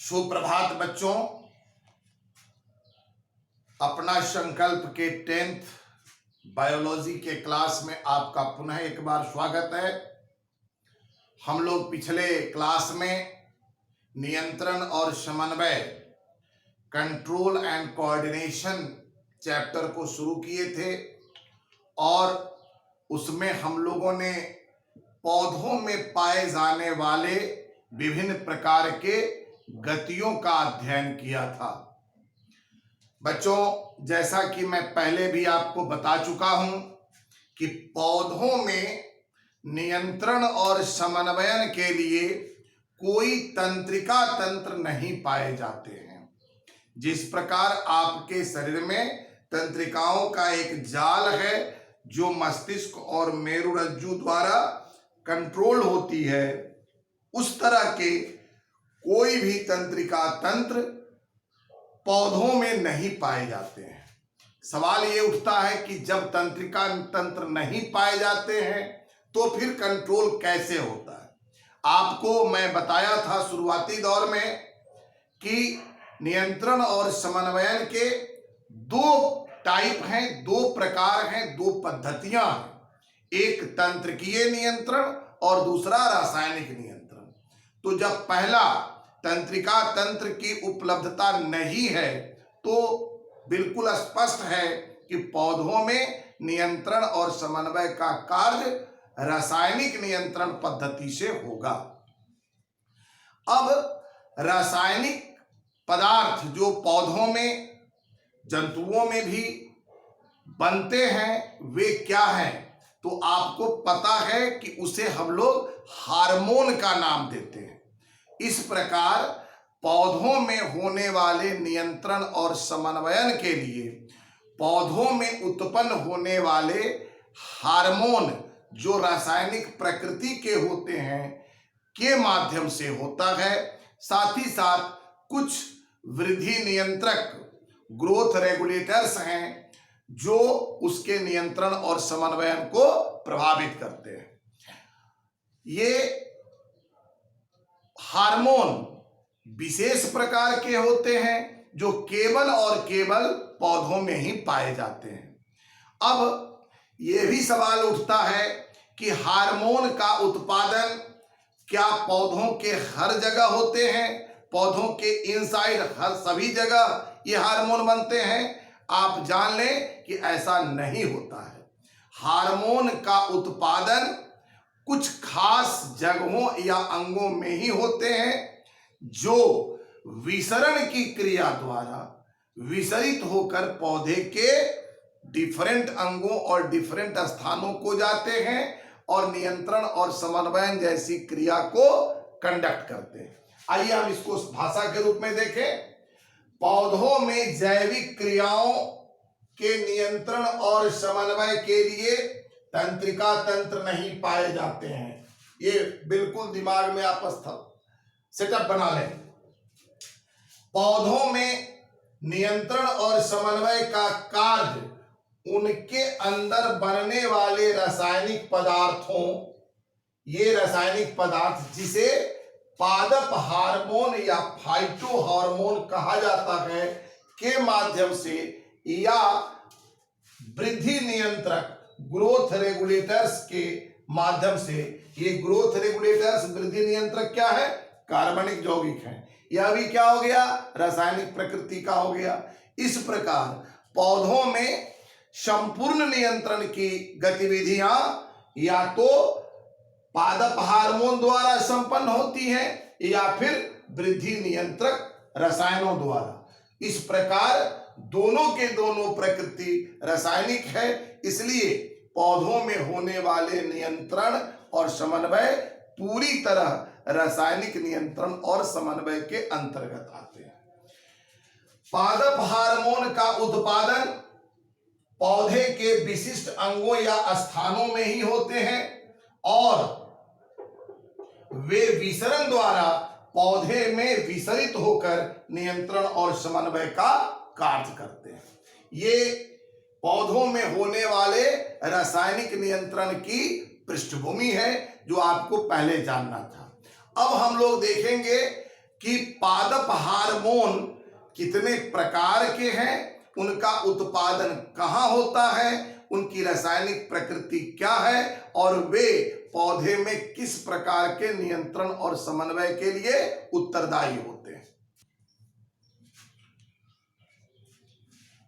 सुप्रभात बच्चों। अपना संकल्प के 10th बायोलॉजी के क्लास में आपका पुनः एक बार स्वागत है। हम लोग पिछले क्लास में नियंत्रण और समन्वय, कंट्रोल एंड कोऑर्डिनेशन चैप्टर को शुरू किए थे और उसमें हम लोगों ने पौधों में पाए जाने वाले विभिन्न प्रकार के गतियों का अध्ययन किया था। बच्चों, जैसा कि मैं पहले भी आपको बता चुका हूं कि पौधों में नियंत्रण और समन्वयन के लिए कोई तंत्रिका तंत्र नहीं पाए जाते हैं। जिस प्रकार आपके शरीर में तंत्रिकाओं का एक जाल है जो मस्तिष्क और मेरुरज्जु द्वारा कंट्रोल होती है, उस तरह के कोई भी तंत्रिका तंत्र पौधों में नहीं पाए जाते हैं। सवाल ये उठता है कि जब तंत्रिका तंत्र नहीं पाए जाते हैं तो फिर कंट्रोल कैसे होता है। आपको मैं बताया था शुरुआती दौर में कि नियंत्रण और समन्वयन के दो टाइप हैं, दो प्रकार हैं, दो पद्धतियां हैं। एक तंत्रिकीय नियंत्रण और दूसरा रासायनिक नियंत्रण। तो जब पहला तंत्रिका तंत्र की उपलब्धता नहीं है तो बिल्कुल स्पष्ट है कि पौधों में नियंत्रण और समन्वय का कार्य रासायनिक नियंत्रण पद्धति से होगा। अब रासायनिक पदार्थ जो पौधों में, जंतुओं में भी बनते हैं, वे क्या हैं? तो आपको पता है कि उसे हम लोग हार्मोन का नाम देते हैं। इस प्रकार पौधों में होने वाले नियंत्रण और समन्वयन के लिए पौधों में उत्पन्न होने वाले हार्मोन जो रासायनिक प्रकृति के होते हैं के माध्यम से होता है। साथ ही साथ कुछ वृद्धि नियंत्रक, ग्रोथ रेगुलेटर्स हैं जो उसके नियंत्रण और समन्वयन को प्रभावित करते हैं। ये हार्मोन विशेष प्रकार के होते हैं जो केवल और केवल पौधों में ही पाए जाते हैं। अब यह भी सवाल उठता है कि हार्मोन का उत्पादन क्या पौधों के हर जगह होते हैं? पौधों के इनसाइड हर सभी जगह ये हार्मोन बनते हैं? आप जान लें कि ऐसा नहीं होता है। हार्मोन का उत्पादन कुछ खास जगहों या अंगों में ही होते हैं जो विसरण की क्रिया द्वारा विसरित होकर पौधे के डिफरेंट अंगों और डिफरेंट स्थानों को जाते हैं और नियंत्रण और समन्वयन जैसी क्रिया को कंडक्ट करते हैं। आइए हम इसको भाषा के रूप में देखें। पौधों में जैविक क्रियाओं के नियंत्रण और समन्वय के लिए तंत्रिका तंत्र नहीं पाए जाते हैं। ये बिल्कुल दिमाग में आप सेटअप बना लें। पौधों में नियंत्रण और समन्वय का कार्य उनके अंदर बनने वाले रासायनिक पदार्थों, ये रासायनिक पदार्थ जिसे पादप हार्मोन या फाइटो हार्मोन कहा जाता है, के माध्यम से या वृद्धि नियंत्रक ग्रोथ रेगुलेटर्स के माध्यम से। ये ग्रोथ रेगुलेटर्स, वृद्धि नियंत्रक क्या है? कार्बनिक यौगिक है। यह भी क्या हो गया? रासायनिक प्रकृति का हो गया। इस प्रकार पौधों में संपूर्ण नियंत्रण की गतिविधियां या तो पादप हार्मोन द्वारा संपन्न होती है या फिर वृद्धि नियंत्रक रसायनों द्वारा। इस प्रकार दोनों के दोनों प्रकृति रासायनिक है, इसलिए पौधों में होने वाले नियंत्रण और समन्वय पूरी तरह रासायनिक नियंत्रण और समन्वय के अंतर्गत आते हैं। पादप हार्मोन का उत्पादन पौधे के विशिष्ट अंगों या स्थानों में ही होते हैं और वे विसरण द्वारा पौधे में विसरित होकर नियंत्रण और समन्वय का कार्य करते हैं। ये पौधों में होने वाले रासायनिक नियंत्रण की पृष्ठभूमि है जो आपको पहले जानना था। अब हम लोग देखेंगे कि पादप हार्मोन कितने प्रकार के हैं, उनका उत्पादन कहाँ होता है, उनकी रासायनिक प्रकृति क्या है और वे पौधे में किस प्रकार के नियंत्रण और समन्वय के लिए उत्तरदायी होते हैं।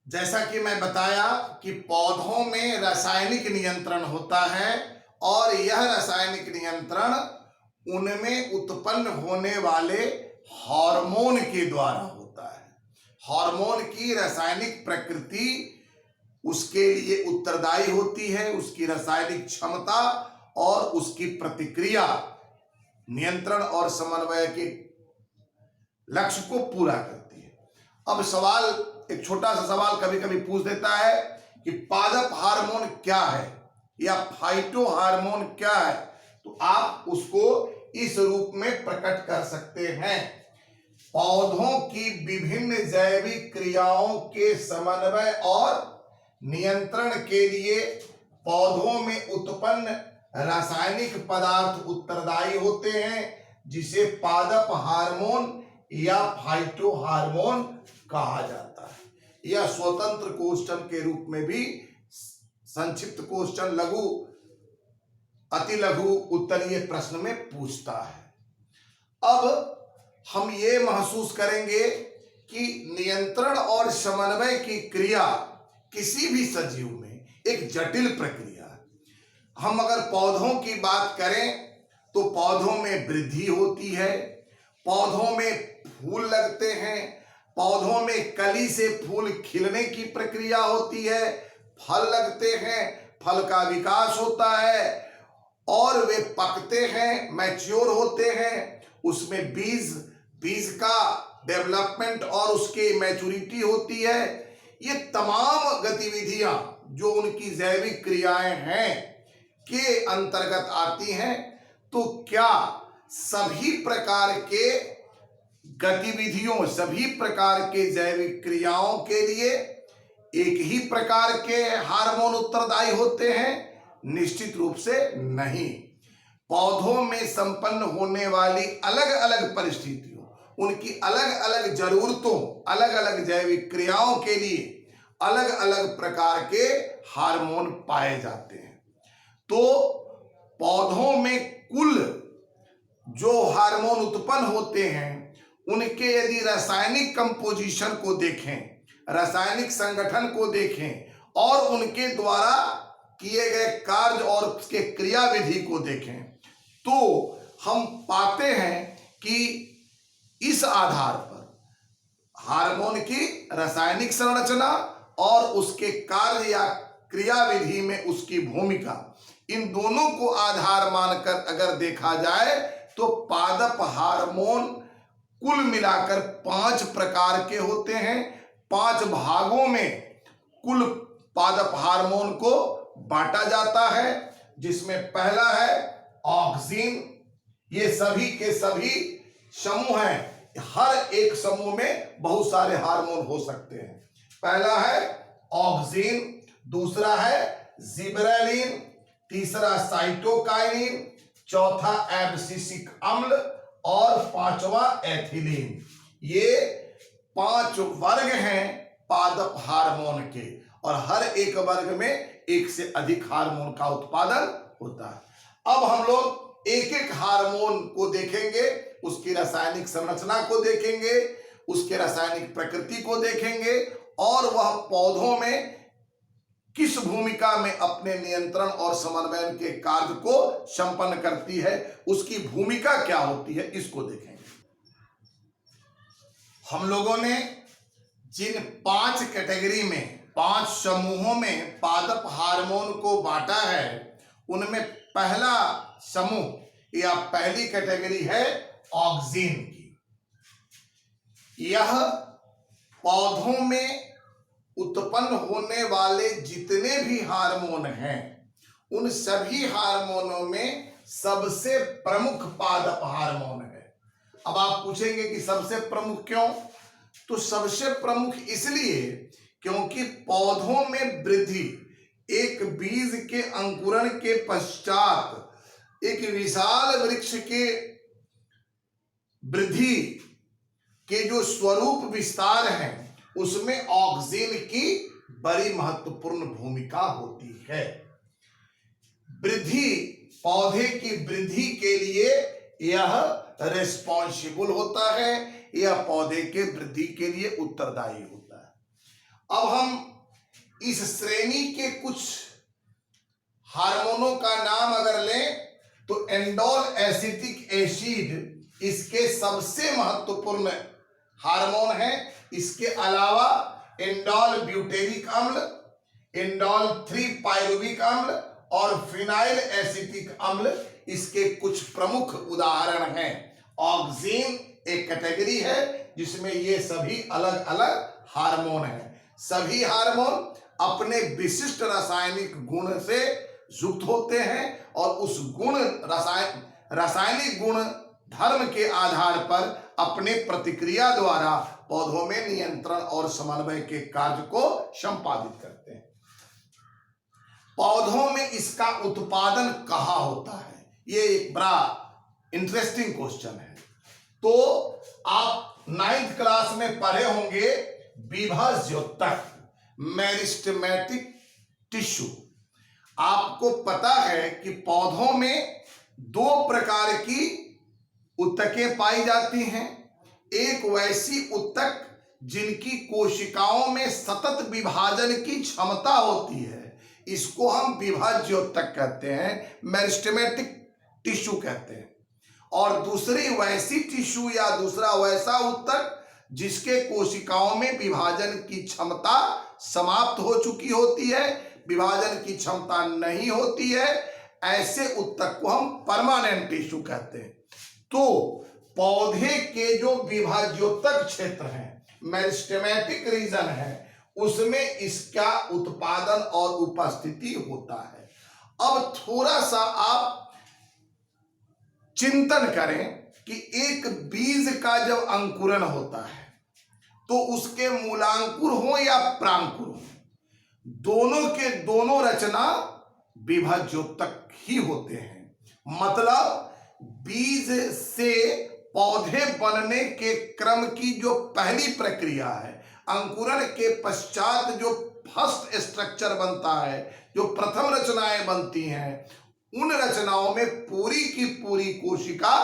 जैसा कि मैं बताया कि पौधों में रासायनिक नियंत्रण होता है और यह रासायनिक नियंत्रण उनमें उत्पन्न होने वाले हार्मोन के द्वारा होता है। हार्मोन की रासायनिक प्रकृति उसके लिए उत्तरदायी होती है, उसकी रासायनिक क्षमता और उसकी प्रतिक्रिया नियंत्रण और समन्वय के लक्ष्य को पूरा करती है। अब सवाल, एक छोटा सा सवाल कभी कभी पूछ देता है कि पादप हार्मोन क्या है या फाइटो हार्मोन क्या है, तो आप उसको इस रूप में प्रकट कर सकते हैं। पौधों की विभिन्न जैविक क्रियाओं के समन्वय और नियंत्रण के लिए पौधों में उत्पन्न रासायनिक पदार्थ उत्तरदायी होते हैं, जिसे पादप हार्मोन या फाइटो हार्मोन कहा जाता है। यह स्वतंत्र क्वेश्चन के रूप में भी, संक्षिप्त क्वेश्चन, लघु अति लघु उत्तरीय प्रश्न में पूछता है। अब हम ये महसूस करेंगे कि नियंत्रण और समन्वय की क्रिया किसी भी सजीव में एक जटिल प्रक्रिया है। हम अगर पौधों की बात करें तो पौधों में वृद्धि होती है, पौधों में फूल लगते हैं, पौधों में कली से फूल खिलने की प्रक्रिया होती है, फल लगते हैं, फल का विकास होता है और वे पकते हैं, मैच्योर होते हैं, उसमें बीज का डेवलपमेंट और उसकी मैच्योरिटी होती है। ये तमाम गतिविधियां जो उनकी जैविक क्रियाएं हैं के अंतर्गत आती हैं। तो क्या सभी प्रकार के गतिविधियों, सभी प्रकार के जैविक क्रियाओं के लिए एक ही प्रकार के हार्मोन उत्तरदायी होते हैं? निश्चित रूप से नहीं। पौधों में संपन्न होने वाली अलग अलग परिस्थितियों, उनकी अलग अलग जरूरतों, अलग अलग जैविक क्रियाओं के लिए अलग अलग प्रकार के हार्मोन पाए जाते हैं। तो पौधों में कुल जो हार्मोन उत्पन्न होते हैं, उनके यदि रासायनिक कंपोजिशन को देखें, रासायनिक संगठन को देखें और उनके द्वारा किए गए कार्य और उसके क्रियाविधि को देखें, तो हम पाते हैं कि इस आधार पर हार्मोन की रासायनिक संरचना और उसके कार्य या क्रियाविधि में उसकी भूमिका, इन दोनों को आधार मानकर अगर देखा जाए तो पादप हार्मोन कुल मिलाकर 5 प्रकार के होते हैं। 5 भागों में कुल पादप हार्मोन को बांटा जाता है, जिसमें पहला है ऑक्सिन। ये सभी के सभी समूह हैं, हर एक समूह में बहुत सारे हार्मोन हो सकते हैं। पहला है ऑक्सिन, दूसरा है जिबरेलिन, तीसरा साइटोकाइनिन, चौथा एब्सिसिक अम्ल और 5वां एथिलीन। ये 5 वर्ग हैं पादप हार्मोन के और हर एक वर्ग में एक से अधिक हार्मोन का उत्पादन होता है। अब हम लोग एक एक हार्मोन को देखेंगे, उसकी रासायनिक संरचना को देखेंगे, उसके रासायनिक प्रकृति को देखेंगे और वह पौधों में किस भूमिका में अपने नियंत्रण और समन्वय के कार्य को संपन्न करती है, उसकी भूमिका क्या होती है, इसको देखेंगे। हम लोगों ने जिन 5 कैटेगरी में, 5 समूहों में पादप हार्मोन को बांटा है, उनमें पहला समूह या पहली कैटेगरी है ऑक्सिन की। यह पौधों में उत्पन्न होने वाले जितने भी हार्मोन हैं, उन सभी हार्मोनों में सबसे प्रमुख पादप हार्मोन है। अब आप पूछेंगे कि सबसे प्रमुख क्यों? तो सबसे प्रमुख इसलिए क्योंकि पौधों में वृद्धि, एक बीज के अंकुरण के पश्चात एक विशाल वृक्ष के वृद्धि के जो स्वरूप विस्तार है उसमें ऑक्सीन की बड़ी महत्वपूर्ण भूमिका होती है। वृद्धि, पौधे की वृद्धि के लिए यह रिस्पॉन्सिबल होता है, यह पौधे के वृद्धि के लिए उत्तरदायी होता है। अब हम इस श्रेणी के कुछ हार्मोनों का नाम अगर लें तो एंडोल एसिटिक एसिड इसके सबसे महत्वपूर्ण हार्मोन है। इसके अलावा एंडोल ब्यूटेरिक अम्ल, एंडोल 3 पाइरुविक अम्ल और फिनाइल एसिटिक अम्ल इसके कुछ प्रमुख उदाहरण हैं। ऑक्सीन एक कैटेगरी है जिसमें ये सभी अलग अलग हार्मोन हैं। सभी हार्मोन अपने विशिष्ट रासायनिक गुण से युक्त होते हैं और उस गुण रासायनिक गुण धर्म के आधार पर अपने प्रतिक्रिया द्वारा पौधों में नियंत्रण और समन्वय के कार्य को संपादित करते हैं। पौधों में इसका उत्पादन कहाँ होता है, ये एक बड़ा इंटरेस्टिंग क्वेश्चन है। तो आप 9th क्लास में पढ़े होंगे विभज्योतक, मेरिस्टेमेटिक टिश्यू। आपको पता है कि पौधों में 2 प्रकार की उत्तकें पाई जाती हैं। एक वैसी उत्तक जिनकी कोशिकाओं में सतत विभाजन की क्षमता होती है, इसको हम विभज्योतक कहते हैं, मेरिस्टेमेटिक टिश्यू कहते हैं। और दूसरी वैसी टिश्यू या दूसरा वैसा उत्तक जिसके कोशिकाओं में विभाजन की क्षमता समाप्त हो चुकी होती है, विभाजन की क्षमता नहीं होती है, ऐसे उत्तक को हम परमानेंट टिश्यू कहते हैं। तो पौधे के जो विभाज्योतक क्षेत्र हैं, मेरिस्टेमेटिक रीजन है, उसमें इसका उत्पादन और उपस्थिति होता है। अब थोड़ा सा आप चिंतन करें कि एक बीज का जब अंकुरण होता है तो उसके मूलांकुर हो या प्रांकुर हो, दोनों के दोनों रचना विभज्योतक ही होते हैं। मतलब बीज से पौधे बनने के क्रम की जो पहली प्रक्रिया है, अंकुरण के पश्चात जो फर्स्ट स्ट्रक्चर बनता है, जो प्रथम रचनाएं बनती हैं, उन रचनाओं में पूरी की पूरी कोशिका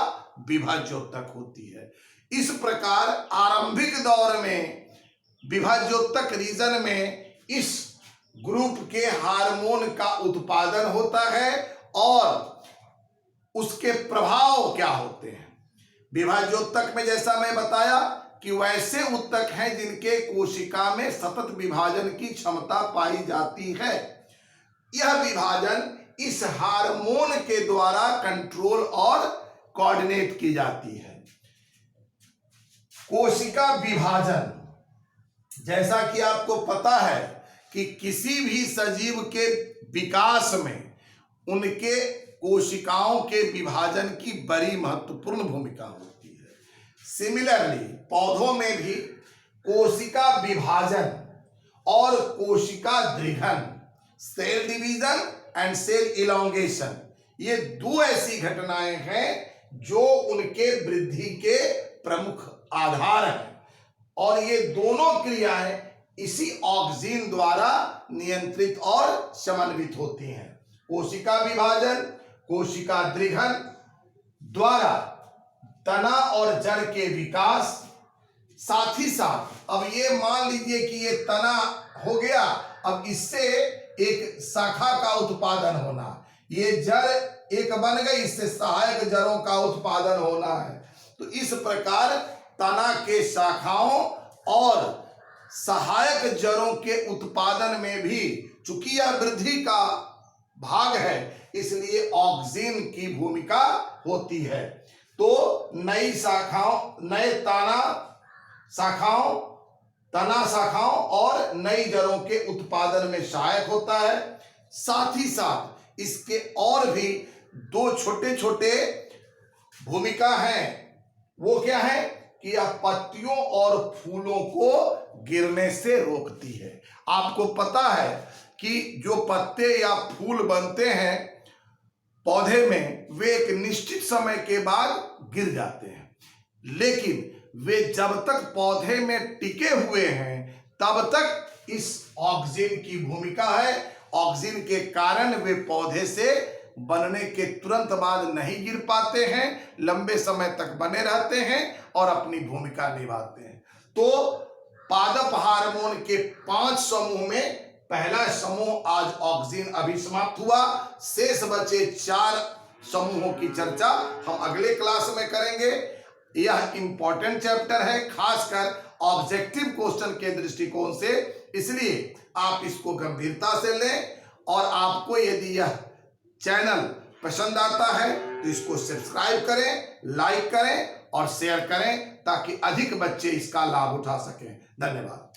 विभज्योतक होती है। इस प्रकार आरंभिक दौर में विभज्योतक रीजन में इस ग्रुप के हार्मोन का उत्पादन होता है और उसके प्रभाव क्या होते हैं। विभज्योतक में जैसा मैं बताया कि वैसे उत्तक हैं जिनके कोशिका में सतत विभाजन की क्षमता पाई जाती है। यह विभाजन इस हार्मोन के द्वारा कंट्रोल और कोऑर्डिनेट की जाती है। कोशिका विभाजन, जैसा कि आपको पता है कि किसी भी सजीव के विकास में उनके कोशिकाओं के विभाजन की बड़ी महत्वपूर्ण भूमिका होती है। सिमिलरली पौधों में भी कोशिका विभाजन और कोशिका दृढ़न, cell division and cell elongation, ये 2 ऐसी घटनाएं हैं जो उनके वृद्धि के प्रमुख आधार हैं और ये दोनों क्रियाएं इसी ऑक्सीन द्वारा नियंत्रित और समन्वित होती हैं। कोशिका विभाजन, कोशिका दृढ़न द्वारा तना और जड़ के विकास, साथ ही साथ अब ये मान लीजिए कि ये तना हो गया, अब इससे एक शाखा का उत्पादन होना, ये जड़ एक बन गई, इससे सहायक जड़ों का उत्पादन होना है। तो इस प्रकार तना के शाखाओं और सहायक जड़ों के उत्पादन में भी चूंकि यह वृद्धि का भाग है, इसलिए ऑक्सीन की भूमिका होती है। तो नई शाखाओं, नए तना शाखाओं और नई जड़ों के उत्पादन में सहायक होता है। साथ ही साथ इसके और भी 2 छोटे छोटे भूमिका हैं। वो क्या है कि यह पत्तियों और फूलों को गिरने से रोकती है। आपको पता है कि जो पत्ते या फूल बनते हैं पौधे में, वे एक निश्चित समय के बाद गिर जाते हैं, लेकिन वे जब तक पौधे में टिके हुए हैं तब तक इस ऑक्सीजन की भूमिका है। ऑक्सीजन के कारण वे पौधे से बनने के तुरंत बाद नहीं गिर पाते हैं, लंबे समय तक बने रहते हैं और अपनी भूमिका निभाते हैं। तो पादप हार्मोन के 5 समूह में पहला समूह आज ऑक्सीजन अभी समाप्त हुआ। शेष बचे 4 समूहों की चर्चा हम अगले क्लास में करेंगे। यह इंपॉर्टेंट चैप्टर है, खासकर ऑब्जेक्टिव क्वेश्चन के दृष्टिकोण से, इसलिए आप इसको गंभीरता से लें। और आपको यदि यह चैनल पसंद आता है तो इसको सब्सक्राइब करें, लाइक करें और शेयर करें ताकि अधिक बच्चे इसका लाभ उठा सकें। धन्यवाद।